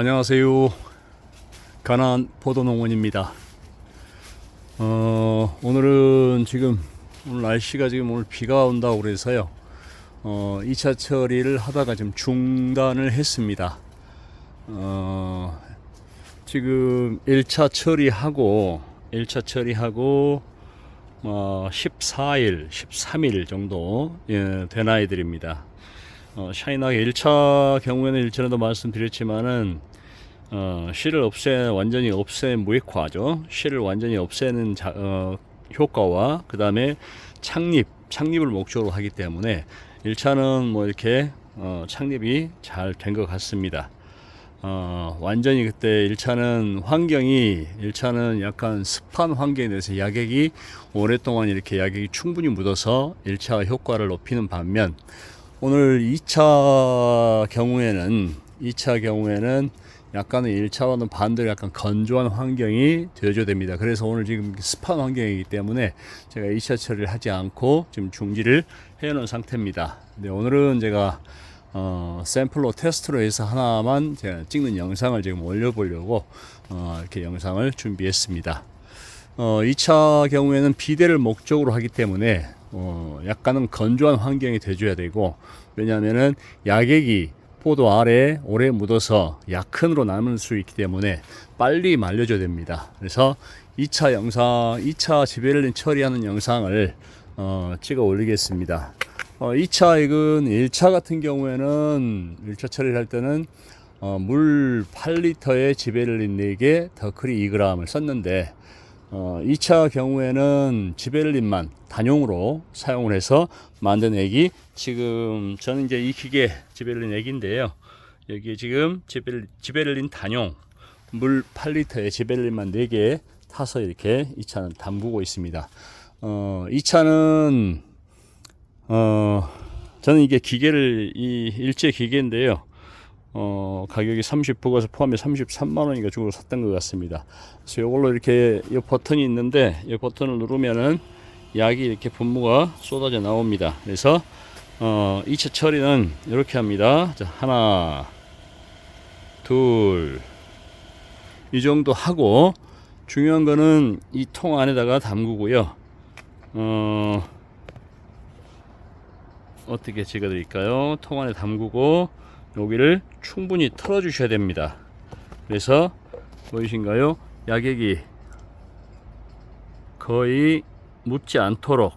안녕하세요. 가난 포도농원입니다. 오늘은 오늘 날씨가 오늘 비가 온다고 그래서요. 2차 처리를 하다가 지금 중단을 했습니다. 지금 1차 처리하고 14일, 13일 정도 된 아이들입니다. 샤인하게 1차 경우에는 일전에도 말씀드렸지만은 실을 완전히 없앤 무액화죠. 실을 완전히 없애는 효과와 그 다음에 착립을 목적으로 하기 때문에 1차는 뭐 이렇게 착립이 잘 된 것 같습니다. 완전히 그때 1차는 약간 습한 환경에 대해서 야객이 오랫동안 이렇게 야객이 충분히 묻어서 1차 효과를 높이는 반면 오늘 2차 경우에는 약간은 1차와는 반대로 약간 건조한 환경이 되어줘야 됩니다. 그래서 오늘 지금 습한 환경이기 때문에 제가 2차 처리를 하지 않고 지금 중지를 해 놓은 상태입니다. 근데 오늘은 제가 샘플로 테스트로 해서 하나만 제가 찍는 영상을 지금 올려보려고 이렇게 영상을 준비했습니다. 2차 경우에는 비대를 목적으로 하기 때문에 약간은 건조한 환경이 돼줘야 되고, 왜냐하면은 야객이 포도 아래에 오래 묻어서 약흔으로 남을 수 있기 때문에 빨리 말려줘야 됩니다. 그래서 2차 지베렐린 처리하는 영상을 찍어 올리겠습니다. 2차 액은 1차 같은 경우에는 1차 처리를 할 때는 물 8리터에 지베렐린 4개, 더크리 2g을 썼는데 2차 경우에는 지베렐린만 단용으로 사용을 해서 만든 액이 지금 저는 이제 이 기계 지베렐린 액인데요. 여기에 지금 지베렐린 단용 물 8리터에 지베렐린만 4개 타서 이렇게 2차는 담그고 있습니다. 2차는 저는 이게 기계를 이 일제 기계인데요. 가격이 30%가서 포함해 33만원인가 주고 샀던 것 같습니다. 그래서 이걸로 이렇게 이 버튼이 있는데 이 버튼을 누르면은 약이 이렇게 분무가 쏟아져 나옵니다. 그래서 2차 처리는 이렇게 합니다. 자, 하나, 둘, 이 정도 하고 중요한 거는 이 통 안에다가 담그고요. 어떻게 찍어 드릴까요? 통 안에 담그고 여기를 충분히 털어 주셔야 됩니다. 그래서 보이신가요? 야객이 거의 묻지 않도록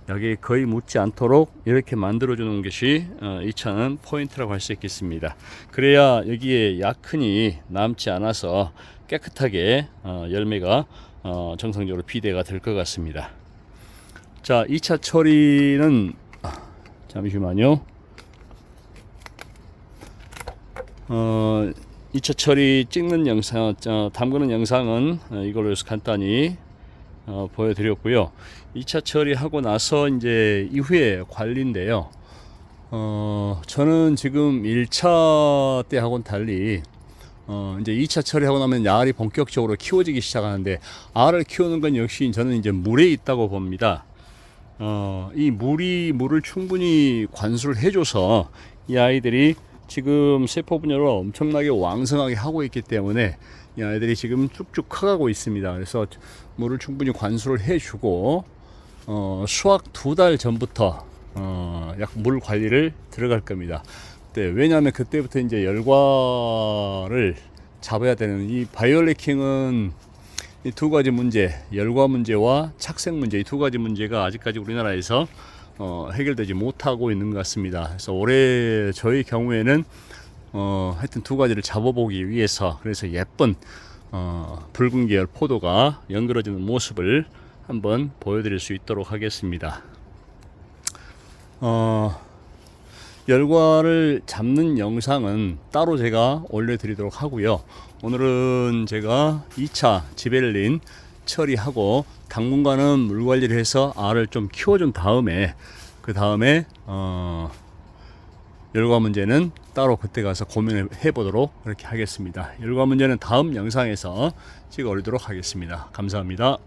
야객이 거의 묻지 않도록 이렇게 만들어 주는 것이 2차는 포인트라고 할 수 있겠습니다. 그래야 여기에 약흔이 남지 않아서 깨끗하게 열매가 정상적으로 비대가 될 것 같습니다. 자, 2차 처리는 잠시만요. 2차 처리 찍는 영상, 담그는 영상은 이걸로 해서 간단히 보여드렸고요. 2차 처리하고 나서 이제 이후에 관리인데요. 저는 지금 1차 때하고는 달리 이제 2차 처리하고 나면 알이 본격적으로 키워지기 시작하는데, 알을 키우는 건 역시 저는 이제 물에 있다고 봅니다. 이 물을 충분히 관수를 해줘서 이 아이들이 지금 세포 분열을 엄청나게 왕성하게 하고 있기 때문에 이 아이들이 지금 쭉쭉 커가고 있습니다. 그래서 물을 충분히 관수를 해주고 수확 2달 전부터 약 물 관리를 들어갈 겁니다. 왜냐하면 그때부터 이제 열과를 잡아야 되는, 이 바이올레킹은 이 두 가지 문제, 열과 문제와 착색 문제, 이 두 가지 문제가 아직까지 우리나라에서 해결되지 못하고 있는 것 같습니다. 그래서 올해 저희 경우에는 하여튼 두 가지를 잡아보기 위해서, 그래서 예쁜 붉은 계열 포도가 연그러지는 모습을 한번 보여드릴 수 있도록 하겠습니다. 열과를 잡는 영상은 따로 제가 올려드리도록 하고요. 오늘은 제가 2차 지베렐린 처리하고 당분간은 물 관리를 해서 알을 좀 키워준 다음에 그 다음에 열과 문제는 따로 그때 가서 고민을 해보도록 그렇게 하겠습니다. 열과 문제는 다음 영상에서 찍어 올리도록 하겠습니다. 감사합니다.